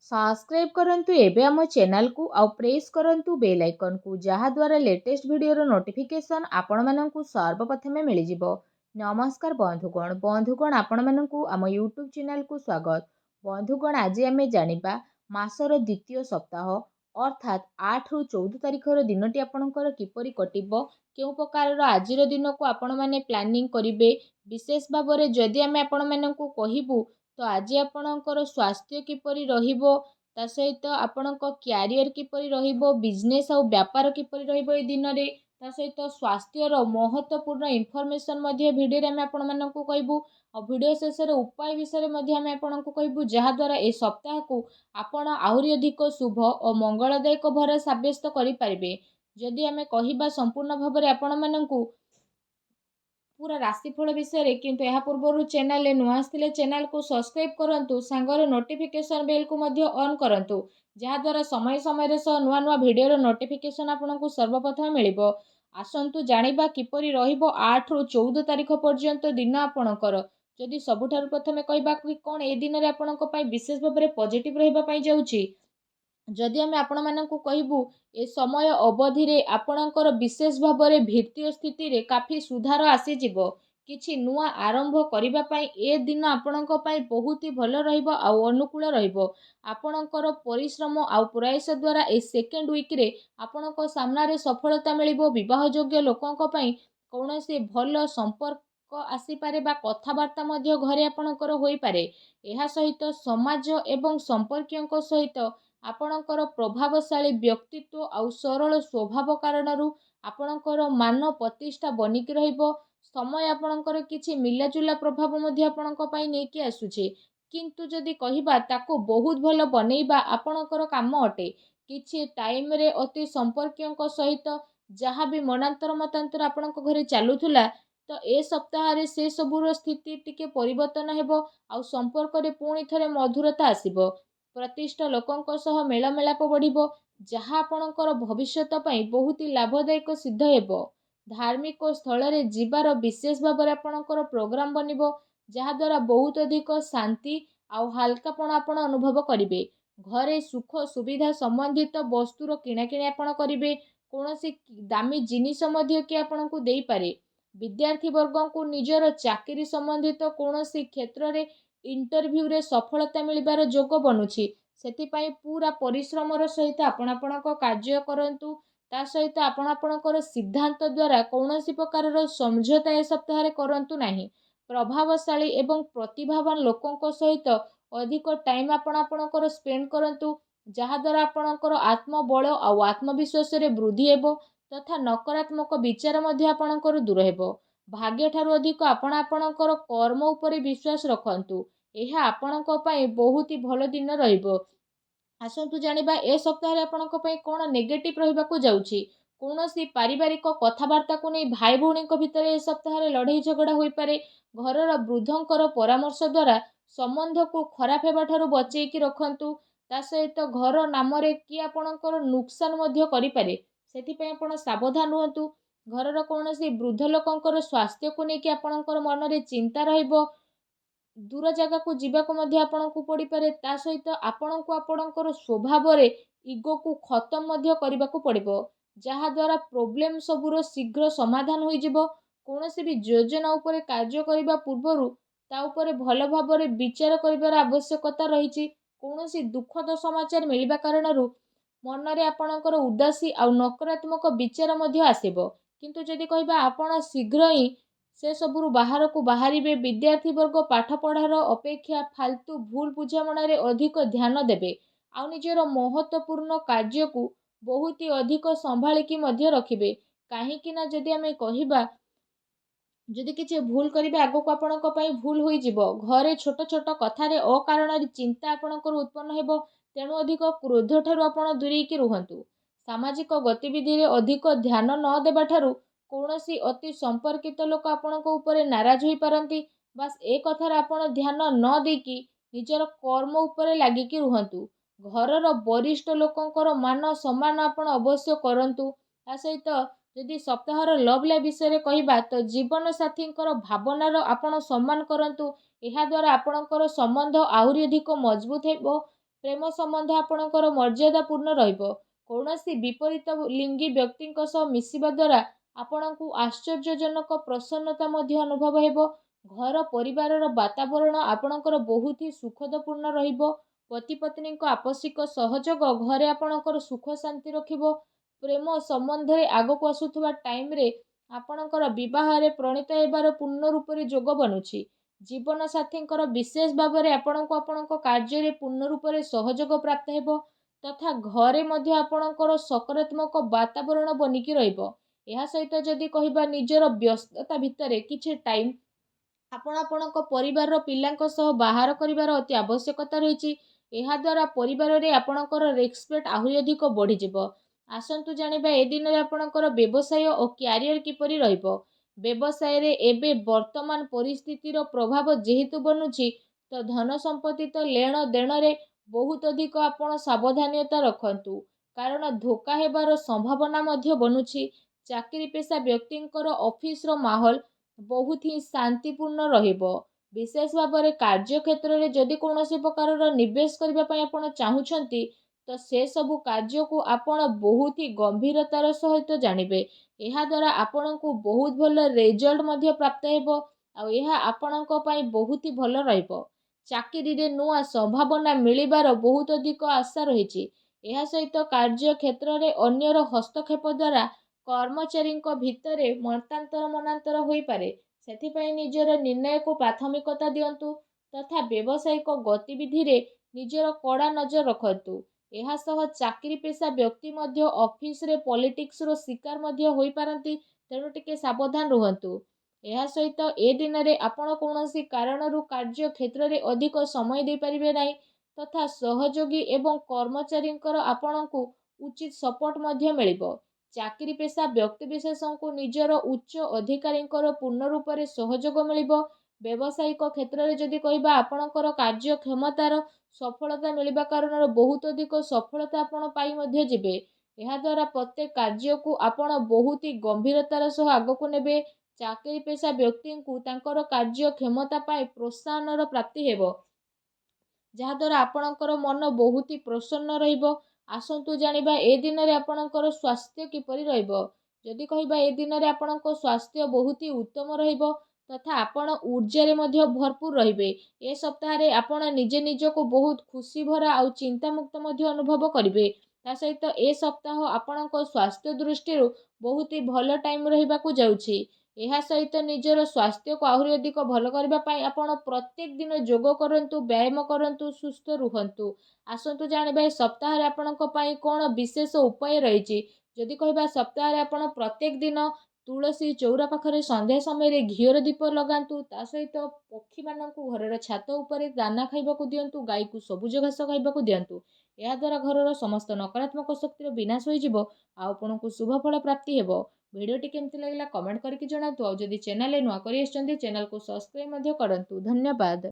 Subscribe करंतु एबे आम चैनल को आउ प्रेस करंतु बेल आइकन को जहा द्वारा लेटेस्ट वीडियो नोटिफिकेशन आपण माननकु सर्वप्रथमे मिल जिवो। नमस्कार बंधुगण आपण माननकु आम यूट्यूब चैनल को स्वागत। बंधुगण आज आमे जानिबा मासर द्वितीय सप्ताह अर्थात 8 रु 14 तारिखर दिनटी आपणकर किपरि कटिबो केउ प्रकार आजिर दिन को आपण माने प्लानिंग करिवे विशेष भाबरे जदि आमे आपण माननकु कहिबु तो आज आपणकर स्वास्थ्य किपरि रहिबो ता सहित आपणक क्यारियर किपरि रहिबो बिजनेस और व्यापार किपरि रहिबो ए दिन रे ता सहित स्वास्थ्यर महत्वपूर्ण इनफॉरमेशन मध्ये भिडियो रे आमे आपण माननकु कहबु और भिडियो शेष रे उपाय विषय मध्ये आमे आपणकु कहबु जहा द्वारा ए सप्ताह को आपण आहुरी अधिक शुभ और मंगलदायक भर साब्यस्त करि परिबे। जदि आमे कहिबा संपूर्ण भाबरे आपण माननकु पूरा राशिफल विषय रे किंतु यह पूर्व चैनल नुआ आसथिले चैनल को सब्सक्राइब करंतु सांगर नोटिफिकेशन बेल को मध्य ऑन करंतु जहा द्वारा समय समय रे नुआ नुआ वीडियो रो नोटिफिकेशन आपनको सर्वप्रथम मिलिबो। आसंतु जानिबा किपरि रहिबो 8 रु 14 तारिख पर्यंत दिन आपणकर। जदि सबुठारु प्रथमे कहबा कि कोन ए दिन रे आपनको पई विशेष भाबरे पॉजिटिव रहिबा पई जाउची जदि आमे आपण माननकु कहबु ए समय अवधि रे आपणकर विशेष भाबरे वित्तीय स्थिति रे काफी सुधार आसी जिवो। किछि नुआ आरंभ करिबा पई ए दिन आपणक पई बहुत ही भलो रहिबो आ अनुकूल रहिबो। आपणकर परिश्रम आ प्रयास द्वारा ए सेकेंड वीक रे आपणक सामना रे सफलता मिलिबो। विवाह योग्य लोकंक पई कोनोसी भलो संपर्क आसी पारे बा कथावार्ता मध्य घरे आपणकर होई पारे। एहा सहित समाज एवं संपर्कियंक सहित आपणकर प्रभावशाली व्यक्तित्व आउ सरल स्वभाव कारणरू आपणकर मान प्रतिष्ठा बनिकी रहिबो। समय आपणकर किछि मिलाजुला प्रभाव मध्ये आपणक पई नेकी आसुछे किंतु जदि कहिबा ताको बहुत भलो बनेइबा आपणकर काम अटे। किछि टाइम रे अति संपर्कियंक सहित जहाँ भी मनांतर मतांतर आपणक घरे चालुथुला तो ए सप्ताह रे से सबुर स्थिति टिके परिवर्तन हेबो आउ संपर्क रे पुणी थरे मधुरता आसीबो। प्रतिष्ठा लोकंक सह मेलमेलाप बढ़िबो जहाँ आपणकर भविष्यत पई बहुत ही लाभदायक सिद्ध हेबो। धार्मिक स्थल रे जीवार विशेष भाबरे आपणकर प्रोग्राम बनिबो जहाँ द्वारा बहुत अधिक शांति आउ हल्कापण आपण अनुभव करिवे। घरे सुख सुविधा संबंधित वस्तुर किणाकिणी आपण करिवे। कोनोसी दामी जिनिस मध्य कि आपणकु देई पारे। विद्यार्थी वर्गों को निजर चाकरी संबंधित कोनोसी क्षेत्र रे इंटरव्यू रे सफलता मिलिबार जोग बनुछि सेतिपाई पूरा परिश्रमर सहित आपण आपणक कार्य करंतु ता सहित आपण आपणकर सिद्धांत द्वारा कौनसी प्रकार समझौता ए सप्ताह रे करंतु नाही। प्रभावशाली एवं प्रतिभावान लोकंक सहित अधिक टाइम आपण आपणकर स्पेंड करंतु जहा द्वारा आपणकर आत्मबल आ आत्मविश्वास रे वृद्धि हेबो तथा नकारात्मक विचार मध्ये आपणकर दूर हेबो। भाग्य ठारू अधिक आपण आपणकर कर्म उपरे विश्वास रखंतु एहा आपणक पई बहुत ही भलो दिन रहिबो। आसंतु जानिबा ए सप्ताह रे आपणक पई कोन नेगेटिव रहिबाकू जाउची। कोनोसी पारिवारिक कथावार्ता को नै भाई भौणी भितर ए सप्ताह रे लड़ाई झगड़ा होई पारे। घरर वृद्धंकर परामर्श द्वारा संबंध को खराब हेबा ठारू बचेई कि रखंतु ता सहित घर नाम रे कि आपणकर नुकसान मध्य करि पारे सेति पई आपण सावधान रहंतु। घरर कोनोसी वृद्ध लोकंकर स्वास्थ्य को नै कि आपणकर मन रे चिंता रहिबो। दूर जगह को जीवाक मध्य आपणकु पड़ी पारे ता सहित आपणकु आपणकर स्वभाव रे इगो को खत्म मध्य करबाकू पड़िबो जहा द्वारा प्रॉब्लम सबुर शीघ्र समाधान होई जिवो। कोनोसी भी योजना उपरे कार्य करिबा पूर्वरु ता उपरे भलो भाबरे विचार करिबार आवश्यकता रहिछि। कोनोसी दुखद समाचार मिलिबा कारणरू मन रे आपणकर उदासी आ नकारात्मक विचार मध्य आसीबो किंतु जदि कहबा आपण शीघ्र ही से सबुरु बाहर को बाहरिबे। विद्यार्थी वर्ग पाठ पढ़ार अपेक्षा फालतू भूल बुझामणा रे अधिक ध्यान देबे आ निजर महत्वपूर्ण कार्य को बहुत ही अधिक संभाळिकी मध्य रखिबे। काहेकि ना जदि आमे कहिबा जदि किछि भूल करिबे आगो को आपणक पई भूल होई जिवो। घरे छोट छोट कथा रे अकारण रे चिंता आपणकर उत्पन्न हेबो तेणु अधिक क्रोध ठारू आपण दूरेई कि रुहंतु। सामाजिक गतिविधि रे अधिक ध्यान न देबा ठारू कोनोसी अति संपर्कित लोक आपणक उपरे नाराज होई पारंती। बस ए कथार आपण ध्यान न देकी निजर कर्म उपरे लागिकी रुहंतु। घरर वरिष्ठ लोकंकर मान सम्मान आपण अवश्य करंतु। ता सहित जदि सप्ताहर लव लाइफ विषय कहिबा तो जीवन साथींकर भावनार आपण सम्मान करंतु। एहा द्वारा आपणकर संबंध आहुरी अधिक मजबूत हेबो। ପ୍ରେମ ସମ୍ବନ୍ଧ ଆପଣଙ୍କର ମର୍ଯ୍ୟାଦାପୂର୍ଣ୍ଣ ରହିବ। କୌଣସି ବିପରୀତ ଲିଙ୍ଗୀ ବ୍ୟକ୍ତିଙ୍କ ସହ ମିଶିବା ଦ୍ୱାରା ଆପଣଙ୍କୁ ଆଶ୍ଚର୍ଯ୍ୟଜନକ ପ୍ରସନ୍ନତା ମଧ୍ୟ ଅନୁଭବ ହେବ। ଘର ପରିବାରର ବାତାବରଣ ଆପଣଙ୍କର ବହୁତ ହି ସୁଖଦପୂର୍ଣ୍ଣ ରହିବ। ପତି ପତ୍ନୀଙ୍କ ଆପୋଷିକ ସହଯୋଗ ଘରେ ଆପଣଙ୍କର ସୁଖ ଶାନ୍ତି ରଖିବ। ପ୍ରେମ ସମ୍ବନ୍ଧରେ ଆଗକୁ ଆସୁଥିବା ଟାଇମ୍ରେ ଆପଣଙ୍କର ବିବାହରେ ପ୍ରଣୀତ ହେବାର ପୂର୍ଣ୍ଣ ରୂପରେ ଯୋଗ ବନୁଛି। ଜୀବନ ସାଥୀଙ୍କର ବିଶେଷ ଭାବରେ ଆପଣଙ୍କୁ ଆପଣଙ୍କ କାର୍ଯ୍ୟରେ ପୂର୍ଣ୍ଣ ରୂପରେ ସହଯୋଗ ପ୍ରାପ୍ତ ହେବ ତଥା ଘରେ ମଧ୍ୟ ଆପଣଙ୍କର ସକାରାତ୍ମକ ବାତାବରଣ ବନିକି ରହିବ। ଏହା ସହିତ ଯଦି କହିବା ନିଜର ବ୍ୟସ୍ତତା ଭିତରେ କିଛି ଟାଇମ୍ ଆପଣ ଆପଣଙ୍କ ପରିବାରର ପିଲାଙ୍କ ସହ ବାହାର କରିବାର ଅତି ଆବଶ୍ୟକତା ରହିଛି। ଏହାଦ୍ୱାରା ପରିବାରରେ ଆପଣଙ୍କର ରେସ୍ପେକ୍ଟ ଆହୁରି ଅଧିକ ବଢ଼ିଯିବ। ଆସନ୍ତୁ ଜାଣିବା ଏ ଦିନରେ ଆପଣଙ୍କର ବ୍ୟବସାୟ ଓ କ୍ୟାରିୟର କିପରି ରହିବ। ବ୍ୟବସାୟରେ ଏବେ ବର୍ତ୍ତମାନ ପରିସ୍ଥିତିର ପ୍ରଭାବ ଯେହେତୁ ବନୁଛି ତ ଧନ ସମ୍ପତ୍ତି ତ ଲେଣ ଦେଣରେ ବହୁତ ଅଧିକ ଆପଣ ସାବଧାନତା ରଖନ୍ତୁ, କାରଣ ଧୋକା ହେବାର ସମ୍ଭାବନା ମଧ୍ୟ ବନୁଛି। ଚାକିରି ପେଶା ବ୍ୟକ୍ତିଙ୍କର ଅଫିସର ମାହୋଲ ବହୁତ ହିଁ ଶାନ୍ତିପୂର୍ଣ୍ଣ ରହିବ। ବିଶେଷ ଭାବରେ କାର୍ଯ୍ୟକ୍ଷେତ୍ରରେ ଯଦି କୌଣସି ପ୍ରକାରର ନିବେଶ କରିବା ପାଇଁ ଆପଣ ଚାହୁଁଛନ୍ତି ତ ସେସବୁ କାର୍ଯ୍ୟକୁ ଆପଣ ବହୁତ ହି ଗମ୍ଭୀରତାର ସହିତ ଜାଣିବେ। ଏହାଦ୍ୱାରା ଆପଣଙ୍କୁ ବହୁତ ଭଲ ରେଜଲ୍ଟ ମଧ୍ୟ ପ୍ରାପ୍ତ ହେବ ଆଉ ଏହା ଆପଣଙ୍କ ପାଇଁ ବହୁତ ହି ଭଲ ରହିବ। ଚାକିରିରେ ନୂଆ ସମ୍ଭାବନା ମିଳିବାର ବହୁତ ଅଧିକ ଆଶା ରହିଛି। ଏହା ସହିତ କାର୍ଯ୍ୟକ୍ଷେତ୍ରରେ ଅନ୍ୟର ହସ୍ତକ୍ଷେପ ଦ୍ୱାରା କର୍ମଚାରୀଙ୍କ ଭିତରେ ମତାନ୍ତର ମନାନ୍ତର ହୋଇପାରେ। ସେଥିପାଇଁ ନିଜର ନିର୍ଣ୍ଣୟକୁ ପ୍ରାଥମିକତା ଦିଅନ୍ତୁ ତଥା ବ୍ୟବସାୟିକ ଗତିବିଧିରେ ନିଜର କଡ଼ା ନଜର ରଖନ୍ତୁ। ଏହା ସହ ଚାକିରି ପେଶା ବ୍ୟକ୍ତି ମଧ୍ୟ ଅଫିସରେ ପଲିଟିକ୍ସର ଶିକାର ମଧ୍ୟ ହୋଇପାରନ୍ତି, ତେଣୁ ଟିକେ ସାବଧାନ ରୁହନ୍ତୁ। ଏହା ସହିତ ଏ ଦିନରେ ଆପଣ କୌଣସି କାରଣରୁ କାର୍ଯ୍ୟ କ୍ଷେତ୍ରରେ ଅଧିକ ସମୟ ଦେଇପାରିବେ ନାହିଁ ତଥା ସହଯୋଗୀ ଏବଂ କର୍ମଚାରୀଙ୍କର ଆପଣଙ୍କୁ ଉଚିତ ସପୋର୍ଟ ମଧ୍ୟ ମିଳିବ। ଚାକିରି ପେଶା ବ୍ୟକ୍ତିବିଶେଷଙ୍କୁ ନିଜର ଉଚ୍ଚ ଅଧିକାରୀଙ୍କର ପୂର୍ଣ୍ଣ ରୂପରେ ସହଯୋଗ ମିଳିବ। ବ୍ୟବସାୟିକ କ୍ଷେତ୍ରରେ ଯଦି କହିବା ଆପଣଙ୍କର କାର୍ଯ୍ୟକ୍ଷମତାର ସଫଳତା ମିଳିବା କାରଣରୁ ବହୁତ ଅଧିକ ସଫଳତା ଆପଣ ପାଇ ମଧ୍ୟ ଯିବେ। ଏହାଦ୍ୱାରା ପ୍ରତ୍ୟେକ କାର୍ଯ୍ୟକୁ ଆପଣ ବହୁତ ହି ଗମ୍ଭୀରତାର ସହ ଆଗକୁ ନେବେ। ଚାକିରି ପେଶା ବ୍ୟକ୍ତିଙ୍କୁ ତାଙ୍କର କାର୍ଯ୍ୟକ୍ଷମତା ପାଇଁ ପ୍ରୋତ୍ସାହନର ପ୍ରାପ୍ତି ହେବ, ଯାହାଦ୍ୱାରା ଆପଣଙ୍କର ମନ ବହୁତ ହି ପ୍ରସନ୍ନ ରହିବ। ଆସନ୍ତୁ ଜାଣିବା ଏ ଦିନରେ ଆପଣଙ୍କର ସ୍ୱାସ୍ଥ୍ୟ କିପରି ରହିବ। ଯଦି କହିବା ଏ ଦିନରେ ଆପଣଙ୍କ ସ୍ୱାସ୍ଥ୍ୟ ବହୁତ ହି ଉତ୍ତମ ରହିବ ତଥା ଆପଣ ଊର୍ଜାରେ ମଧ୍ୟ ଭରପୁର ରହିବେ। ଏ ସପ୍ତାହରେ ଆପଣ ନିଜେ ନିଜକୁ ବହୁତ ଖୁସି ଭରା ଆଉ ଚିନ୍ତାମୁକ୍ତ ମଧ୍ୟ ଅନୁଭବ କରିବେ। ତା ସହିତ ଏ ସପ୍ତାହ ଆପଣଙ୍କ ସ୍ୱାସ୍ଥ୍ୟ ଦୃଷ୍ଟିରୁ ବହୁତ ହି ଭଲ ଟାଇମ୍ ରହିବାକୁ ଯାଉଛି। ଏହା ସହିତ ନିଜର ସ୍ୱାସ୍ଥ୍ୟକୁ ଆହୁରି ଅଧିକ ଭଲ କରିବା ପାଇଁ ଆପଣ ପ୍ରତ୍ୟେକ ଦିନ ଯୋଗ କରନ୍ତୁ, ବ୍ୟାୟାମ କରନ୍ତୁ, ସୁସ୍ଥ ରୁହନ୍ତୁ। ଆସନ୍ତୁ ଜାଣିବା ଏ ସପ୍ତାହରେ ଆପଣଙ୍କ ପାଇଁ କ'ଣ ବିଶେଷ ଉପାୟ ରହିଛି। ଯଦି କହିବା ସପ୍ତାହରେ ଆପଣ ପ୍ରତ୍ୟେକ ଦିନ ତୁଳସୀ ଚଉରା ପାଖରେ ସନ୍ଧ୍ୟା ସମୟରେ ଘିଅର ଦୀପ ଲଗାନ୍ତୁ। ତା ସହିତ ପକ୍ଷୀମାନଙ୍କୁ ଘରର ଛାତ ଉପରେ ଦାନା ଖାଇବାକୁ ଦିଅନ୍ତୁ, ଗାଈକୁ ସବୁଜ ଘାସ ଖାଇବାକୁ ଦିଅନ୍ତୁ। ଏହାଦ୍ୱାରା ଘରର ସମସ୍ତ ନକାରାତ୍ମକ ଶକ୍ତିର ବିନାଶ ହୋଇଯିବ ଆଉ ଆପଣଙ୍କୁ ଶୁଭ ଫଳ ପ୍ରାପ୍ତି ହେବ। ଭିଡ଼ିଓଟି କେମିତି ଲାଗିଲା କମେଣ୍ଟ କରିକି ଜଣାନ୍ତୁ। ଆଉ ଯଦି ଚ୍ୟାନେଲରେ ନୂଆ କରି ଆସିଛନ୍ତି ଚ୍ୟାନେଲକୁ ସବସ୍କ୍ରାଇବ୍ ମଧ୍ୟ କରନ୍ତୁ। ଧନ୍ୟବାଦ।